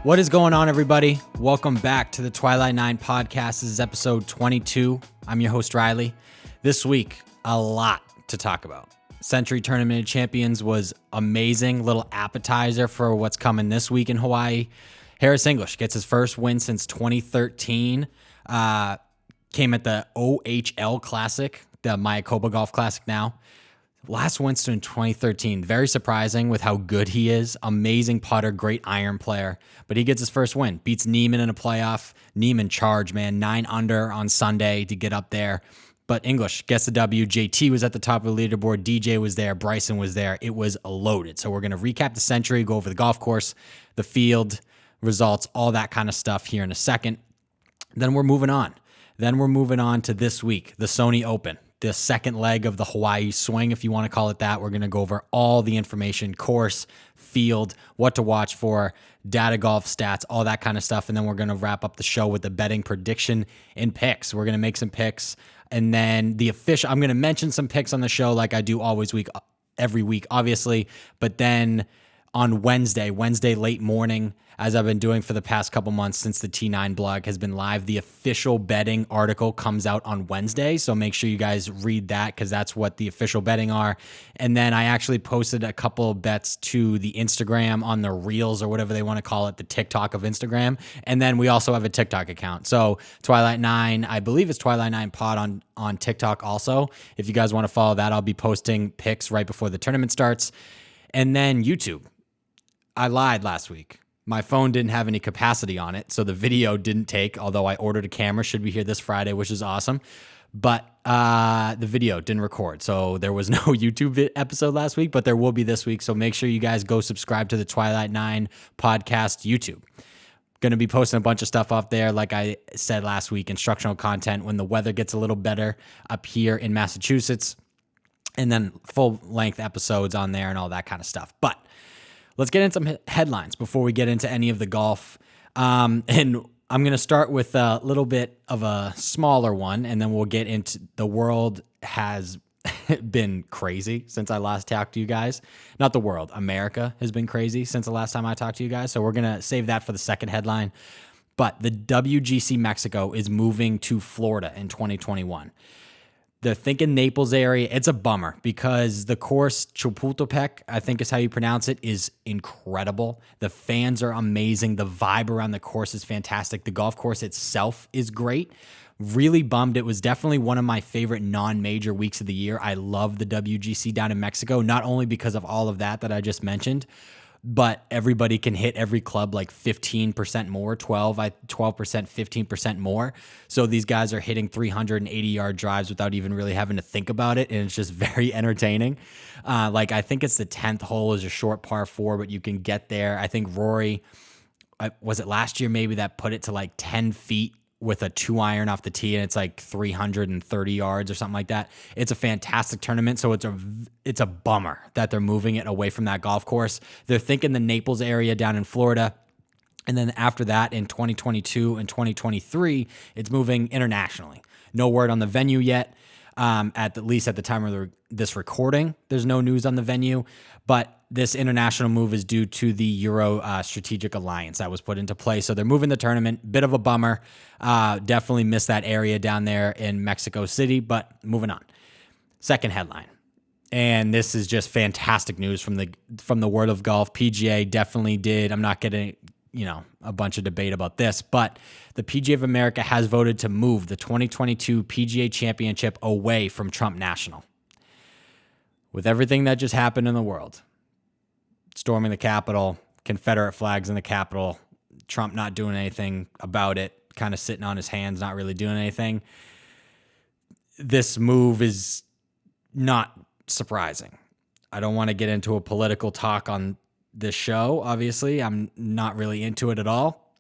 What is going on, everybody? Welcome back to the Twilight 9 podcast. This is episode 22. I'm your host, Riley. This week, a lot to talk about. Sentry Tournament of Champions was amazing. Little appetizer for what's coming this week in Hawaii. Harris English gets his first win since 2013. Came at the OHL Classic, the Mayakoba Golf Classic now. Last Winston in 2013. Very surprising with how good he is. Amazing putter, great iron player. But he gets his first win. Beats Neiman in a playoff. Neiman charge, man. 9 under on Sunday to get up there. But English gets the W. JT was at the top of the leaderboard. DJ was there. Bryson was there. It was loaded. So we're going to recap the Sentry, go over the golf course, the field, results, all that kind of stuff here in a second. Then we're moving on. To this week, the Sony Open. The second leg of the Hawaii swing, if you want to call it that. We're going to go over all the information, course, field, what to watch for, data golf stats, all that kind of stuff. And then we're going to wrap up the show with the betting prediction and picks. We're going to make some picks. And then I'm going to mention some picks on the show like I do every week, obviously. But then on Wednesday late morning, as I've been doing for the past couple months since the T9 blog has been live, the official betting article comes out on Wednesday. So make sure you guys read that because that's what the official betting are. And then I actually posted a couple of bets to the Instagram on the Reels or whatever they want to call it, the TikTok of Instagram. And then we also have a TikTok account. So Twilight 9, I believe it's Twilight 9 Pod on TikTok also. If you guys want to follow that, I'll be posting pics right before the tournament starts. And then YouTube. I lied last week. My phone didn't have any capacity on it, so the video didn't take, although I ordered a camera. Should be here this Friday, which is awesome. But the video didn't record, so there was no YouTube episode last week, but there will be this week. So make sure you guys go subscribe to the Twilight 9 podcast YouTube. Going to be posting a bunch of stuff off there, like I said last week, instructional content when the weather gets a little better up here in Massachusetts, and then full-length episodes on there and all that kind of stuff. But let's get into some headlines before we get into any of the golf. And I'm going to start with a little bit of a smaller one, and then we'll get into the world has been crazy since I last talked to you guys. Not the world, America has been crazy since the last time I talked to you guys. So we're going to save that for the second headline. But the WGC Mexico is moving to Florida in 2021. They're thinking Naples area. It's a bummer because the course, Chapultepec, I think is how you pronounce it, is incredible. The fans are amazing. The vibe around the course is fantastic. The golf course itself is great. Really bummed. It was definitely one of my favorite non-major weeks of the year. I love the WGC down in Mexico, not only because of all of that I just mentioned, but everybody can hit every club like 15% more, 12%, 15% more. So these guys are hitting 380-yard drives without even really having to think about it, and it's just very entertaining. I think it's the 10th hole is a short par 4, but you can get there. I think Rory, was it last year maybe, that put it to like 10 feet with a 2-iron off the tee, and it's like 330 yards or something like that. It's a fantastic tournament, so it's a bummer that they're moving it away from that golf course. They're thinking the Naples area down in Florida, and then after that in 2022 and 2023, it's moving internationally. No word on the venue yet. At least at the time of this recording, there's no news on the venue, but this international move is due to the Euro Strategic Alliance that was put into place. So they're moving the tournament. Bit of a bummer. Definitely missed that area down there in Mexico City, but moving on. Second headline. And this is just fantastic news from the world of golf. PGA definitely did. I'm not getting a bunch of debate about this, but the PGA of America has voted to move the 2022 PGA Championship away from Trump National. With everything that just happened in the world, storming the Capitol, Confederate flags in the Capitol, Trump not doing anything about it, kind of sitting on his hands, not really doing anything, this move is not surprising. I don't want to get into a political talk on this show, obviously. I'm not really into it at all,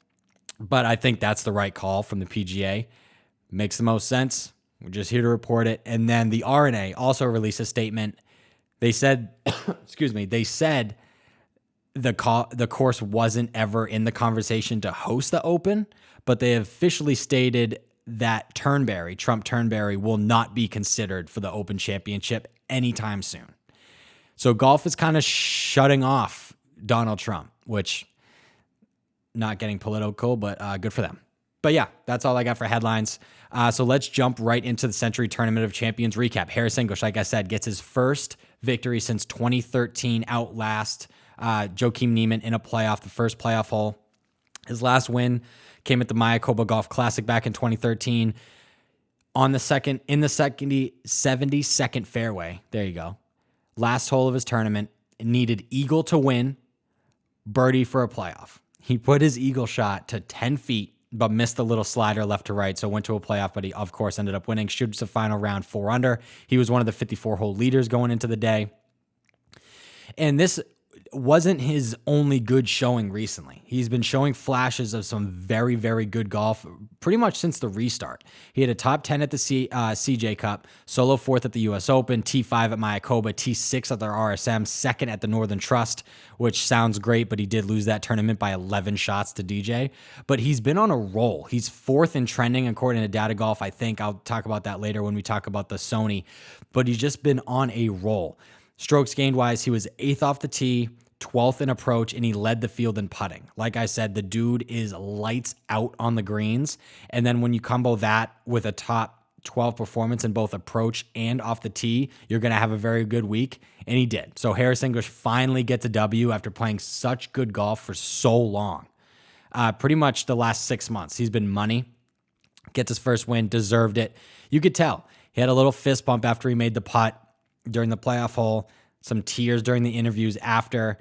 but I think that's the right call from the PGA. Makes the most sense. We're just here to report it. And then the R&A also released a statement. They said, they said the course wasn't ever in the conversation to host the Open, but they officially stated that Trump Turnberry, will not be considered for the Open Championship anytime soon. So golf is kind of shutting off Donald Trump, which not getting political, but good for them. But yeah, that's all I got for headlines. So let's jump right into the Sentry Tournament of Champions recap. Harris English, like I said, gets his first victory since 2013, outlast Joaquim Niemann in a playoff, the first playoff hole. His last win came at the Mayakoba Golf Classic back in 2013 in the 72nd fairway. There you go. Last hole of his tournament, needed eagle to win, birdie for a playoff. He put his eagle shot to 10 feet, but missed the little slider left to right, so went to a playoff, but he, of course, ended up winning. Shoots the final round 4 under. He was one of the 54-hole leaders going into the day. And this wasn't his only good showing recently. He's been showing flashes of some very, very good golf pretty much since the restart. He had a top 10 at the CJ Cup, solo 4th at the US Open, T5 at Mayakoba, T6 at their RSM, 2nd at the Northern Trust, which sounds great, but he did lose that tournament by 11 shots to DJ. But he's been on a roll. He's 4th in trending according to Data Golf. I think I'll talk about that later when we talk about the Sony, but he's just been on a roll. Strokes gained wise, he was 8th off the tee, 12th in approach, and he led the field in putting. Like I said, the dude is lights out on the greens. And then when you combo that with a top 12 performance in both approach and off the tee, you're going to have a very good week. And he did. So Harris English finally gets a W after playing such good golf for so long. Pretty much the last 6 months. He's been money. Gets his first win, deserved it. You could tell. He had a little fist bump after he made the putt during the playoff hole, some tears during the interviews after.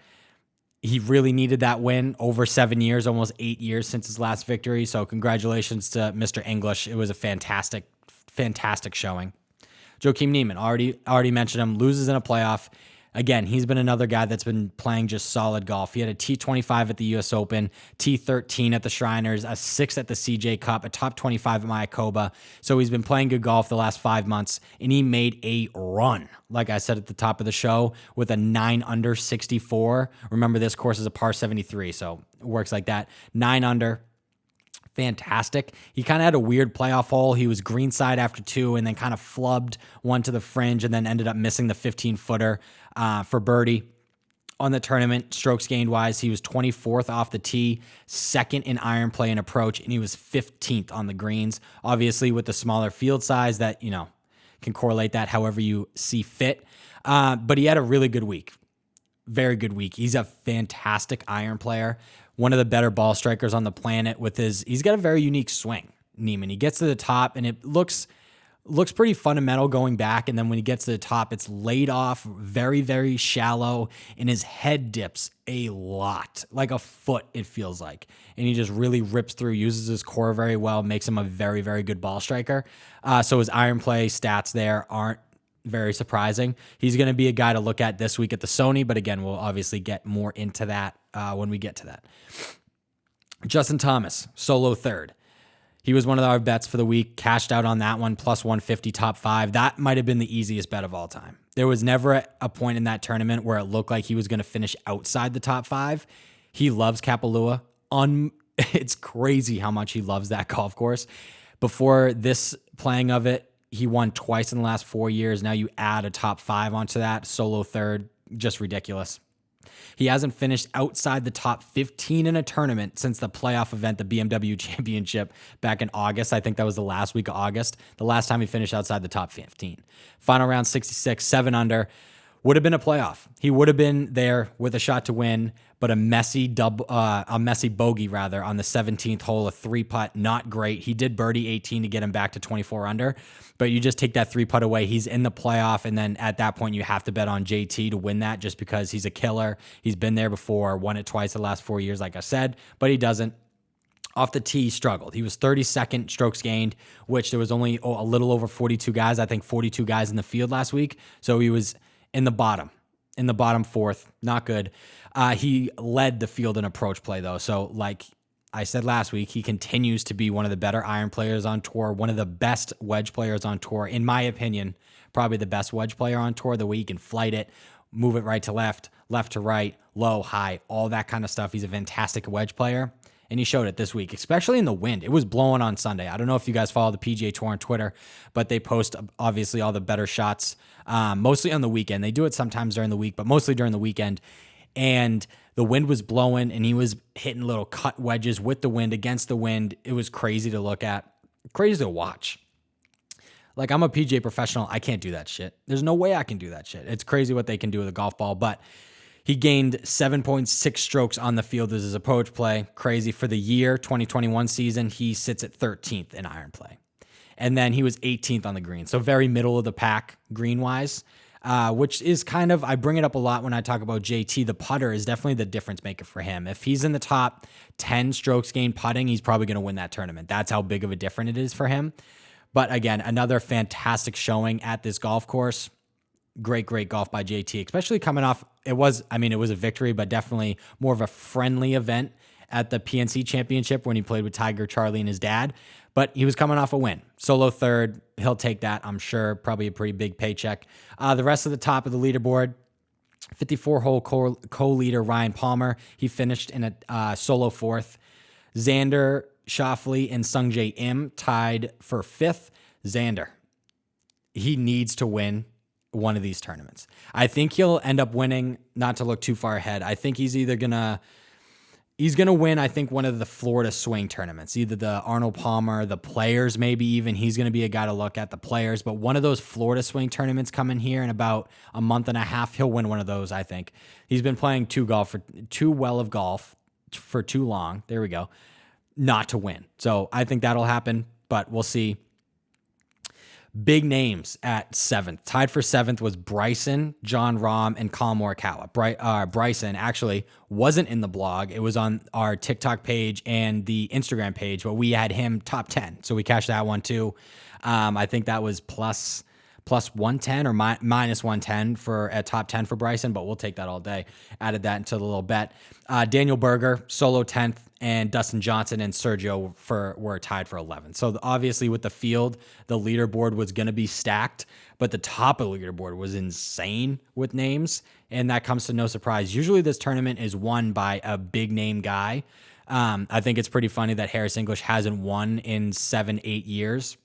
He really needed that win. Over 7 years, almost 8 years since his last victory. So congratulations to Mr. English. It was a fantastic showing. Joaquim Niemann, already mentioned him, loses in a playoff. Again, he's been another guy that's been playing just solid golf. He had a T25 at the US Open, T13 at the Shriners, a 6th at the CJ Cup, a top 25 at Mayakoba. So he's been playing good golf the last 5 months, and he made a run, like I said at the top of the show, with a 9 under 64. Remember, this course is a par 73, so it works like that. 9 under. Fantastic. He kind of had a weird playoff hole. He was greenside after 2 and then kind of flubbed one to the fringe and then ended up missing the 15-footer for birdie. On the tournament, strokes gained wise, he was 24th off the tee, 2nd in iron play and approach, and he was 15th on the greens. Obviously, with the smaller field size, that, can correlate that however you see fit. But he had a really good week. Very good week. He's a fantastic iron player. One of the better ball strikers on the planet he's got a very unique swing, Niemann. He gets to the top and it looks pretty fundamental going back. And then when he gets to the top, it's laid off, very, very shallow, and his head dips a lot, like a foot, it feels like. And he just really rips through, uses his core very well, makes him a very, very good ball striker. So his iron play stats there aren't very surprising. He's going to be a guy to look at this week at the Sony, but again, we'll obviously get more into that when we get to that. Justin Thomas, solo 3rd. He was one of our bets for the week, cashed out on that one, plus 150, top 5. That might have been the easiest bet of all time. There was never a point in that tournament where it looked like he was going to finish outside the top 5. He loves Kapalua. It's crazy how much he loves that golf course. Before this playing of it, he won twice in the last 4 years. Now you add a top 5 onto that, solo 3rd, just ridiculous. He hasn't finished outside the top 15 in a tournament since the playoff event, the BMW Championship, back in August. I think that was the last week of August. The last time he finished outside the top 15. Final round 66, 7 under. Would have been a playoff. He would have been there with a shot to win, but a messy bogey on the 17th hole, a 3-putt, not great. He did birdie 18 to get him back to 24 under, but you just take that 3-putt away. He's in the playoff, and then at that point, you have to bet on JT to win that just because he's a killer. He's been there before, won it twice the last 4 years, like I said, but he doesn't. Off the tee, he struggled. He was 32nd strokes gained, which there was only a little over 42 guys. I think 42 guys in the field last week, so he was in the bottom 4th, not good. He led the field in approach play, though. So like I said last week, he continues to be one of the better iron players on tour, one of the best wedge players on tour. In my opinion, probably the best wedge player on tour, the way he can flight it, move it right to left, left to right, low, high, all that kind of stuff. He's a fantastic wedge player. And he showed it this week, especially in the wind. It was blowing on Sunday. I don't know if you guys follow the PGA Tour on Twitter, but they post, obviously, all the better shots, mostly on the weekend. They do it sometimes during the week, but mostly during the weekend. and the wind was blowing and he was hitting little cut wedges with the wind, against the wind. It was crazy to look at, crazy to watch. Like, I'm a PGA professional. I can't do that shit. There's no way I can do that shit. It's crazy what they can do with a golf ball, but he gained 7.6 strokes on the field as his approach play. Crazy. For the year 2021 season, he sits at 13th in iron play. And then he was 18th on the green. So very middle of the pack green wise, which is kind of, I bring it up a lot when I talk about JT. The putter is definitely the difference maker for him. If he's in the top 10 strokes gained putting, he's probably going to win that tournament. That's how big of a difference it is for him. But again, another fantastic showing at this golf course. Great golf by JT, especially coming off, it was a victory, but definitely more of a friendly event at the PNC Championship when he played with Tiger, Charlie, and his dad. But he was coming off a win. Solo third. He'll take that, I'm sure. Probably a pretty big paycheck. The rest of the top of the leaderboard, 54-hole co-leader Ryan Palmer. He finished in a solo fourth. Xander Schauffele and Sungjae Im tied for fifth. Xander, he needs to win one of these tournaments. I think he'll end up winning, not to look too far ahead. I think he's going to win, I think, one of the Florida swing tournaments, either the Arnold Palmer, the Players, maybe even. He's going to be a guy to look at, the Players. But one of those Florida swing tournaments coming here in about a month and a half, he'll win one of those, I think. He's been playing too well of golf for too long. There we go. Not to win. So I think that'll happen, but we'll see. Big names at seventh. Tied for seventh was Bryson, John Rahm, and Collin Morikawa. Bryson actually wasn't in the blog. It was on our TikTok page and the Instagram page, but we had him top 10. So we cashed that one too. I think that was plus 110 or minus 110 for a top 10 for Bryson, but we'll take that all day. Added that into the little bet. Daniel Berger, solo 10th, and Dustin Johnson and Sergio were tied for 11th. So obviously with the field, the leaderboard was going to be stacked, but the top of the leaderboard was insane with names, and that comes to no surprise. Usually this tournament is won by a big name guy. I think it's pretty funny that Harris English hasn't won in 7-8 years.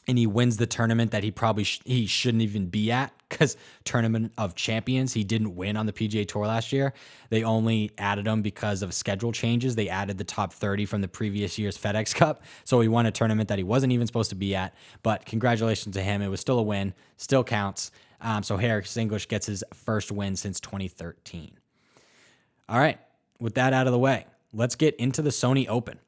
And he wins the tournament that he probably he shouldn't even be at, because Tournament of Champions, he didn't win on the PGA Tour last year. They only added him because of schedule changes. They added the top 30 from the previous year's FedEx Cup. So he won a tournament that he wasn't even supposed to be at. But congratulations to him. It was still a win, still counts. So Harris English gets his first win since 2013. All right, with that out of the way, let's get into the Sony Open.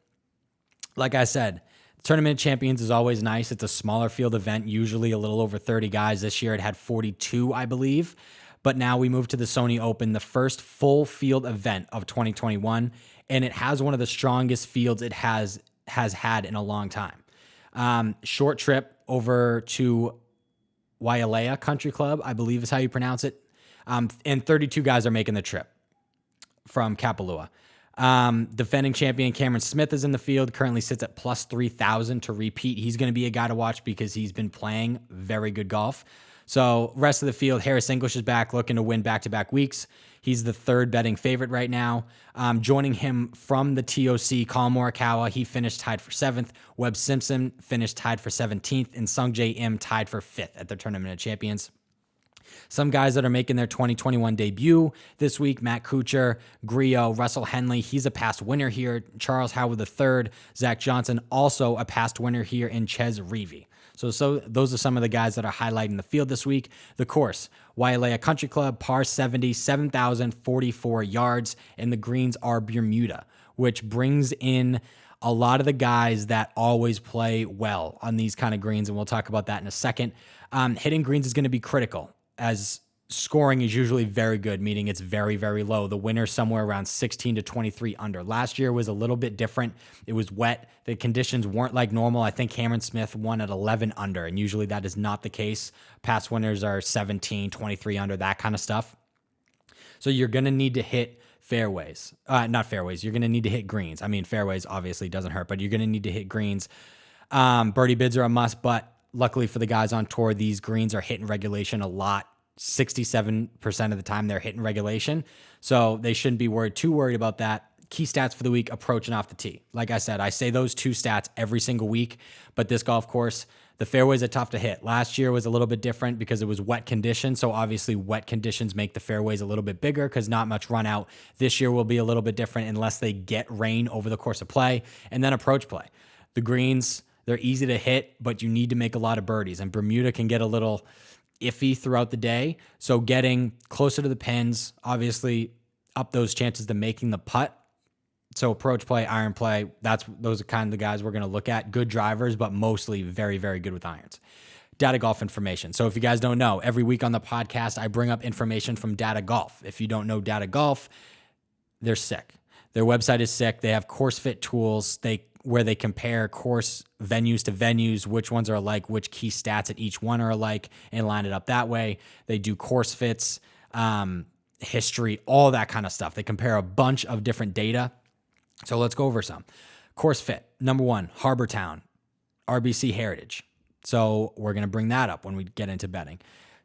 Like I said, Tournament of Champions is always nice. It's a smaller field event, usually a little over 30 guys. This year it had 42, I believe. But now we move to the Sony Open, the first full field event of 2021, and it has one of the strongest fields it has had in a long time. Short trip over to Wailea Country Club, I believe is how you pronounce it. And 32 guys are making the trip from Kapalua. Defending champion Cameron Smith is in the field, currently sits at plus 3,000 to repeat. He's going to be a guy to watch because he's been playing very good golf. So rest of the field, Harris English is back, looking to win back-to-back weeks. He's the third betting favorite right now. Joining him from the TOC, Collin Morikawa, he finished tied for 7th. Webb Simpson finished tied for 17th, and Sungjae Im tied for 5th at the Tournament of Champions. Some guys that are making their 2021 debut this week: Matt Kuchar, Griot, Russell Henley. He's a past winner here. Charles Howard III, Zach Johnson, also a past winner here, in Ches Reavie. So those are some of the guys that are highlighting the field this week. The course, Wailea Country Club, par 70, 7,044 yards, and the greens are Bermuda, which brings in a lot of the guys that always play well on these kind of greens, and we'll talk about that in a second. Hitting greens is going to be critical, as scoring is usually very good, meaning it's very, very low. The winner's somewhere around 16 to 23 under. Last year was a little bit different. It was wet. The conditions weren't like normal. I think Cameron Smith won at 11 under, and usually that is not the case. Past winners are 17, 23 under, that kind of stuff. So you're going to need to hit fairways. Not fairways. You're going to need to hit greens. I mean, fairways obviously doesn't hurt, but you're going to need to hit greens. Birdie bids are a must, but luckily for the guys on tour, these greens are hitting regulation a lot. 67% of the time they're hitting regulation. So they shouldn't be too worried about that. Key stats for the week: approaching off the tee. Like I said, I say those two stats every single week, but this golf course, The fairways are tough to hit. Last year was a little bit different because it was wet conditions. So obviously wet conditions make the fairways a little bit bigger because not much run out. This year will be a little bit different unless they get rain over the course of play. And then approach play. The greens, they're easy to hit, but you need to make a lot of birdies. And Bermuda can get a little iffy throughout the day. So getting closer to the pins, obviously up those chances to making the putt. So approach play, iron play, those are kind of the guys we're going to look at. Good drivers, but mostly very, very good with irons. Data Golf information. So if you guys don't know, every week on the podcast, I bring up information from Data Golf. If you don't know Data Golf, they're sick. Their website is sick. They have course fit tools where they compare course venues to venues, which ones are alike, which key stats at each one are alike, and line it up that way. They do course fits, history, all that kind of stuff. They compare a bunch of different data. So let's go over some. Course fit. Number 1, Harbor Town, RBC Heritage. So we're going to bring that up when we get into betting.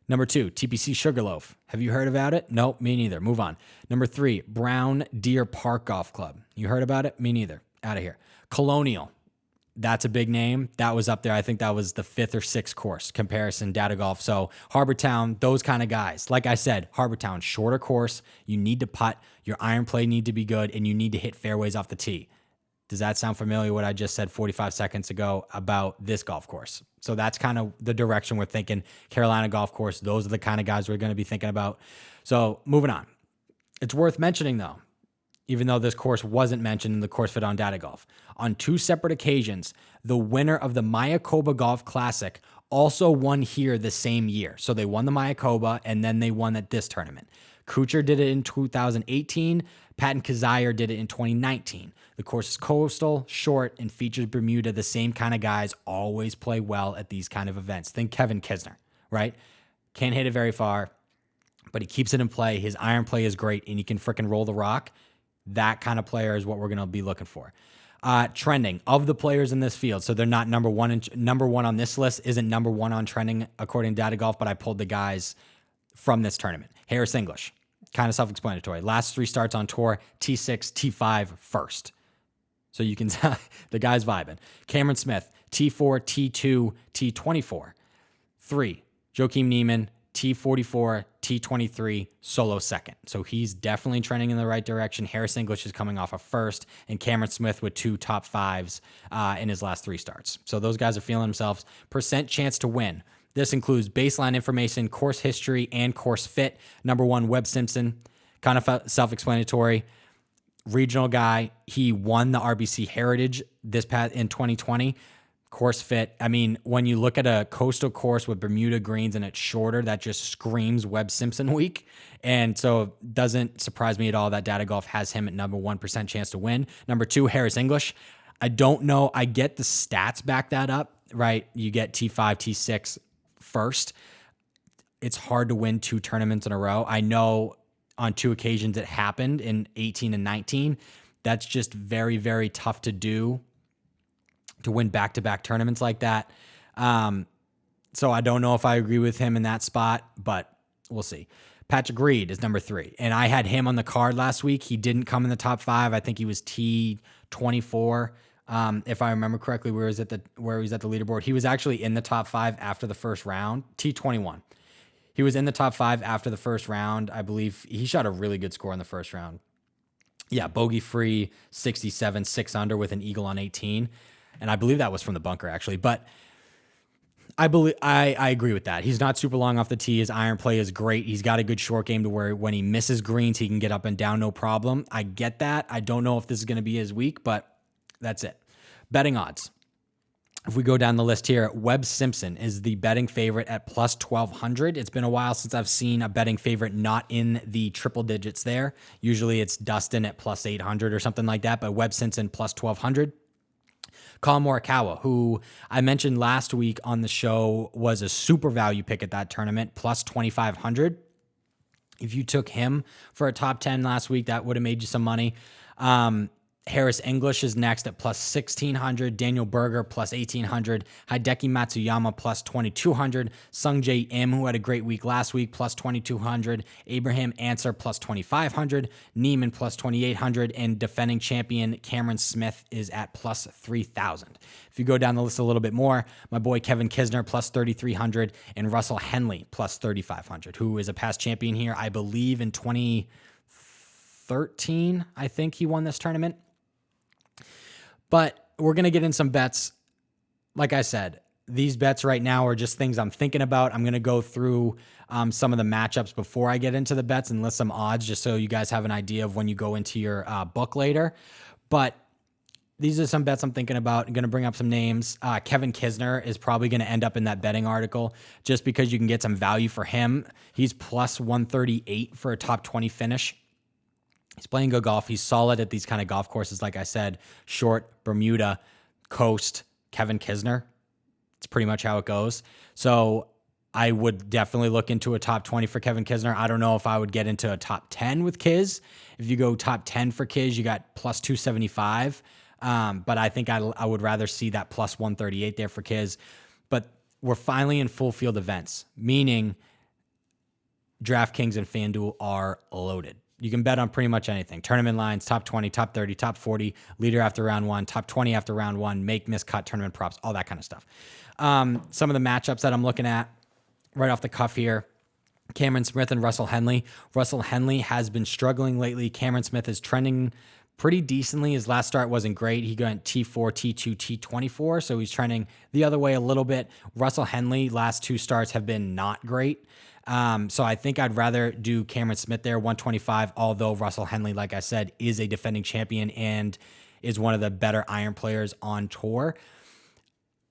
Number 2, TPC Sugarloaf. Have you heard about it? Nope, me neither. Move on. Number 3, Brown Deer Park Golf Club. You heard about it? Me neither. Out of here. Colonial. That's a big name. That was up there. I think that was the 5th or 6th course comparison, Data Golf. So Harbor Town, those kind of guys. Like I said, Harbor Town, shorter course. You need to putt. Your iron play need to be good, and you need to hit fairways off the tee. Does that sound familiar, what I just said 45 seconds ago about this golf course? So that's kind of the direction we're thinking. Carolina Golf Course, those are the kind of guys we're going to be thinking about. So moving on. It's worth mentioning, though, even though this course wasn't mentioned in the course fit on Data Golf. On 2 separate occasions, the winner of the Mayakoba Golf Classic also won here the same year. So they won the Mayakoba, and then they won at this tournament. Kuchar did it in 2018. Patton Kizzire did it in 2019. The course is coastal, short, and features Bermuda. The same kind of guys always play well at these kind of events. Think Kevin Kisner, right? Can't hit it very far, but he keeps it in play. His iron play is great, and he can freaking roll the rock. That kind of player is what we're going to be looking for. Trending of the players in this field. So they're not number one on this list, isn't number 1 on trending according to Data Golf, but I pulled the guys from this tournament. Harris English, kind of self-explanatory. Last 3 starts on tour, T6, T5 first. So you can tell the guy's vibing. Cameron Smith, T4, T2, T24. 3, Joaquin Niemann, T44, T23, solo second. So he's definitely trending in the right direction. Harris English is coming off a first, and Cameron Smith with 2 top 5s in his last 3 starts. So those guys are feeling themselves. Percent chance to win. This includes baseline information, course history, and course fit. Number 1, Webb Simpson, kind of self-explanatory. Regional guy. He won the RBC Heritage this past in 2020. Course fit. I mean, when you look at a coastal course with Bermuda greens and it's shorter, that just screams Webb Simpson week. And so it doesn't surprise me at all that Data Golf has him at number 1% chance to win. Number 2, Harris English. I don't know. I get the stats back that up, right? You get T5, T6 first. It's hard to win 2 tournaments in a row. I know on 2 occasions it happened in 18 and 19. That's just very, very tough to do, to win back-to-back tournaments like that. So I don't know if I agree with him in that spot, but we'll see. Patrick Reed is number 3, and I had him on the card last week. He didn't come in the top 5. I think he was T24. If I remember correctly, where he's at the leaderboard. He was actually in the top 5 after the first round, T21. He was in the top 5 after the first round. I believe he shot a really good score in the first round. Yeah, bogey free, 67, 6 under with an eagle on 18. And I believe that was from the bunker, actually. But I agree with that. He's not super long off the tee. His iron play is great. He's got a good short game to where when he misses greens, he can get up and down no problem. I get that. I don't know if this is going to be his week, but that's it. Betting odds. If we go down the list here, Webb Simpson is the betting favorite at plus 1,200. It's been a while since I've seen a betting favorite not in the triple digits there. Usually it's Dustin at plus 800 or something like that, but Webb Simpson plus 1,200. Colin Morikawa, who I mentioned last week on the show, was a super value pick at that tournament, plus 2,500. If you took him for a top 10 last week, that would have made you some money. Harris English is next at plus 1,600. Daniel Berger plus 1,800. Hideki Matsuyama plus 2,200. Sungjae Im, who had a great week last week, plus 2,200. Abraham Answer plus 2,500. Neiman plus 2,800. And defending champion Cameron Smith is at plus 3,000. If you go down the list a little bit more, my boy Kevin Kisner plus 3,300. And Russell Henley plus 3,500, who is a past champion here, I believe in 2013. I think he won this tournament. But we're going to get in some bets. Like I said, these bets right now are just things I'm thinking about. I'm going to go through some of the matchups before I get into the bets and list some odds just so you guys have an idea of when you go into your book later. But these are some bets I'm thinking about. I'm going to bring up some names. Kevin Kisner is probably going to end up in that betting article just because you can get some value for him. He's plus 138 for a top 20 finish. He's playing good golf. He's solid at these kind of golf courses. Like I said, short, Bermuda, coast, Kevin Kisner. It's pretty much how it goes. So I would definitely look into a top 20 for Kevin Kisner. I don't know if I would get into a top 10 with Kiz. If you go top 10 for Kiz, you got plus 275. But I think I would rather see that plus 138 there for Kiz. But we're finally in full field events, meaning DraftKings and FanDuel are loaded. You can bet on pretty much anything. Tournament lines, top 20, top 30, top 40, leader after round one, top 20 after round one, make, miss, cut, tournament props, all that kind of stuff. Some of the matchups that I'm looking at right off the cuff here, Cameron Smith and Russell Henley. Russell Henley has been struggling lately. Cameron Smith is trending pretty decently. His last start wasn't great. He went T4, T2, T24, so he's trending the other way a little bit. Russell Henley, last two starts have been not great. So I think I'd rather do Cameron Smith there, 125, although Russell Henley, like I said, is a defending champion and is one of the better iron players on tour.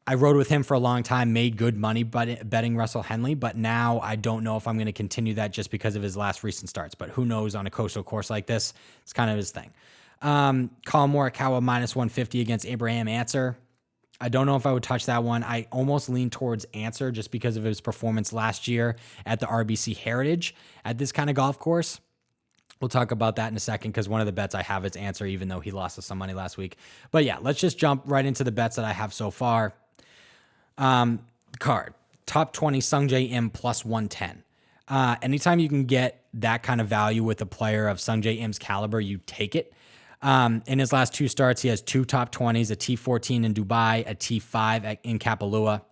I rode with him for a long time, made good money betting Russell Henley, but now I don't know if I'm going to continue that just because of his last recent starts. But who knows, on a coastal course like this, it's kind of his thing. Colin Morikawa minus 150 against Abraham Answer. I don't know if I would touch that one. I almost lean towards Answer just because of his performance last year at the RBC Heritage at this kind of golf course. We'll talk about that in a second because one of the bets I have is Answer, even though he lost us some money last week. But yeah, let's just jump right into the bets that I have so far. Card. Top 20 Sungjae Im plus 110. Anytime you can get that kind of value with a player of Sungjae Im's caliber, you take it. In his last two starts, he has two top 20s, a T14 in Dubai, a T5 in Kapalua.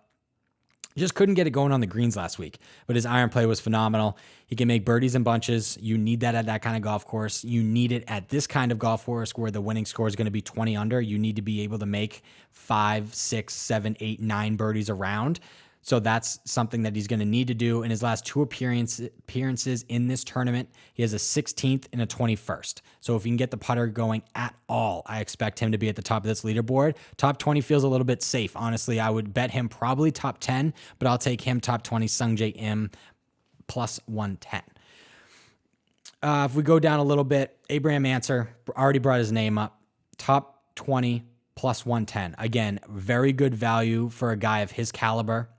Just couldn't get it going on the greens last week, but his iron play was phenomenal. He can make birdies in bunches. You need that at that kind of golf course. You need it at this kind of golf course where the winning score is going to be 20 under. You need to be able to make 5, 6, 7, 8, 9 birdies around. So that's something that he's going to need to do. In his last two appearances in this tournament, he has a 16th and a 21st. So if he can get the putter going at all, I expect him to be at the top of this leaderboard. Top 20 feels a little bit safe. Honestly, I would bet him probably top 10, but I'll take him top 20, Sungjae Im, plus 110. If we go down a little bit, Abraham Answer, already brought his name up. Top 20, plus 110. Again, very good value for a guy of his caliber.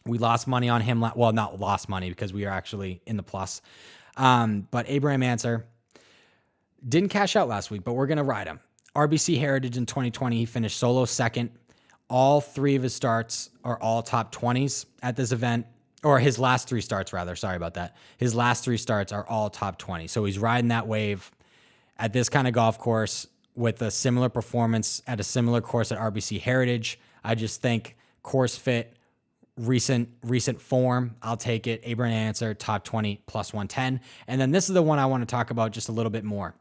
We lost money on him. Well, not lost money because we are actually in the plus. But Abraham Answer didn't cash out last week, but we're going to ride him. RBC Heritage in 2020, he finished solo second. All three of his starts are all top 20s at this event, or his last three starts, rather. Sorry about that. His last three starts are all top 20. So he's riding that wave at this kind of golf course with a similar performance at a similar course at RBC Heritage. I just think course fit, recent form, I'll take it. Abraham Answer, top 20, plus 110. And then this is the one I want to talk about just a little bit more,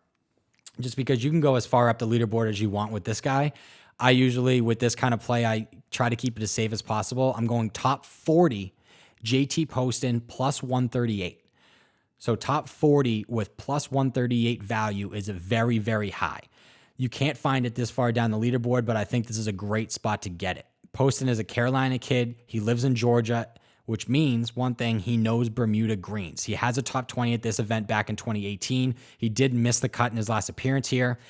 just because you can go as far up the leaderboard as you want with this guy. I usually, with this kind of play, I try to keep it as safe as possible. I'm going top 40, JT Poston, plus 138. So top 40 with plus 138 value is a very, very high. You can't find it this far down the leaderboard, but I think this is a great spot to get it. Poston is a Carolina kid. He lives in Georgia, which means one thing, he knows Bermuda greens. He has a top 20 at this event back in 2018. He did miss the cut in his last appearance here.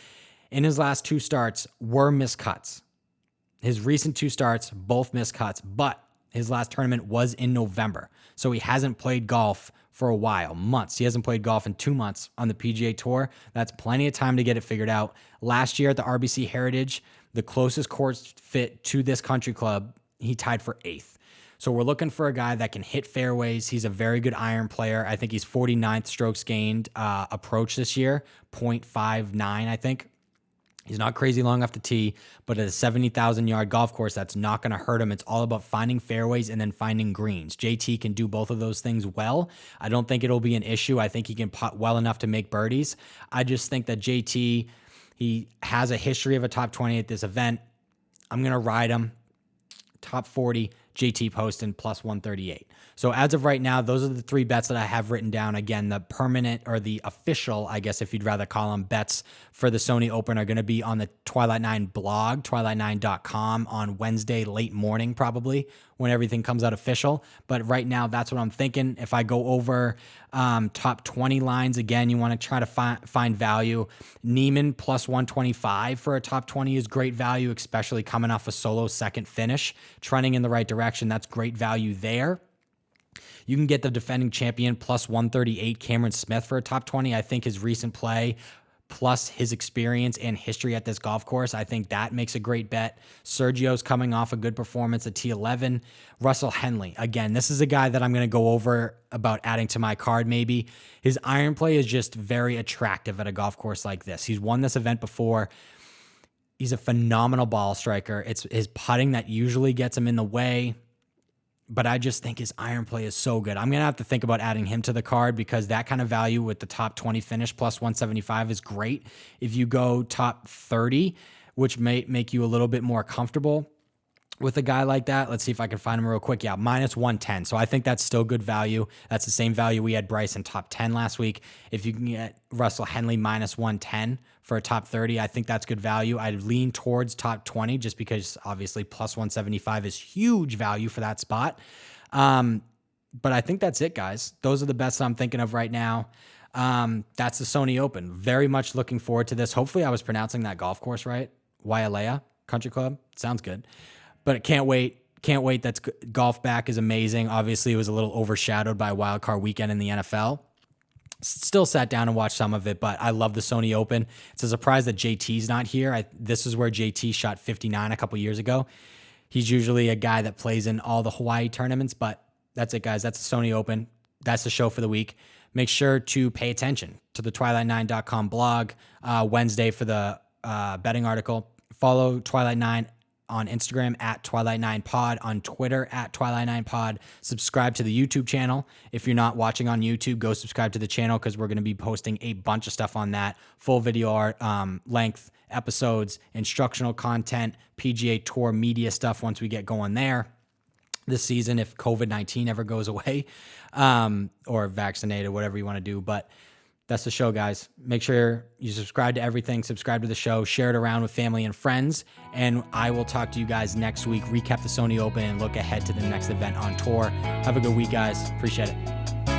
In his last two starts were miscuts. His recent two starts, both miscuts, but his last tournament was in November. So he hasn't played golf for a while, months. He hasn't played golf in 2 months on the PGA Tour. That's plenty of time to get it figured out. Last year at the RBC Heritage, the closest course fit to this country club, he tied for 8th. So we're looking for a guy that can hit fairways. He's a very good iron player. I think he's 49th strokes gained approach this year, 0.59, I think. He's not crazy long off the tee, but at a 70,000-yard golf course, that's not going to hurt him. It's all about finding fairways and then finding greens. JT can do both of those things well. I don't think it'll be an issue. I think he can putt well enough to make birdies. I just think that JT, he has a history of a top 20 at this event. I'm going to ride him. Top 40, JT Poston plus 138. So as of right now, those are the 3 bets that I have written down. Again, the permanent or the official, I guess if you'd rather call them, bets for the Sony Open are going to be on the Twilight 9 blog, twilight9.com on Wednesday late morning probably when everything comes out official. But right now, that's what I'm thinking. If I go over top 20 lines, again, you want to try to find value. Neiman plus 125 for a top 20 is great value, especially coming off a solo second finish, trending in the right direction. That's great value there. You can get the defending champion plus 138 Cameron Smith for a top 20. I think his recent play plus his experience and history at this golf course, I think that makes a great bet. Sergio's coming off a good performance at T11. Russell Henley, again, this is a guy that I'm going to go over about adding to my card maybe. His iron play is just very attractive at a golf course like this. He's won this event before. He's a phenomenal ball striker. It's his putting that usually gets him in the way. But I just think his iron play is so good. I'm going to have to think about adding him to the card because that kind of value with the top 20 finish plus 175 is great. If you go top 30, which may make you a little bit more comfortable with a guy like that. Let's see if I can find him real quick. Yeah, minus 110. So I think that's still good value. That's the same value we had Bryson top 10 last week. If you can get Russell Henley minus 110 for a top 30, I think that's good value. I'd lean towards top 20 just because obviously plus 175 is huge value for that spot. But I think that's it, guys. Those are the bets I'm thinking of right now. That's the Sony Open. Very much looking forward to this. Hopefully I was pronouncing that golf course right. Wailea Country Club. Sounds good. But can't wait. Can't wait. That's golf back is amazing. Obviously, it was a little overshadowed by Wild Card Weekend in the NFL. Still sat down and watched some of it, but I love the Sony Open. It's a surprise that JT's not here. This is where JT shot 59 a couple years ago. He's usually a guy that plays in all the Hawaii tournaments, but that's it, guys. That's the Sony Open. That's the show for the week. Make sure to pay attention to the twilight9.com blog Wednesday for the betting article. Follow Twilight 9 on Instagram at Twilight9Pod, on Twitter at Twilight9Pod. Subscribe to the YouTube channel. If you're not watching on YouTube, go subscribe to the channel because we're going to be posting a bunch of stuff on that. Full video art, length episodes, instructional content, PGA Tour media stuff once we get going there this season if COVID-19 ever goes away or vaccinated, whatever you want to do. But that's the show, guys. Make sure you subscribe to everything, subscribe to the show, share it around with family and friends, and I will talk to you guys next week, recap the Sony Open, and look ahead to the next event on tour. Have a good week, guys. Appreciate it.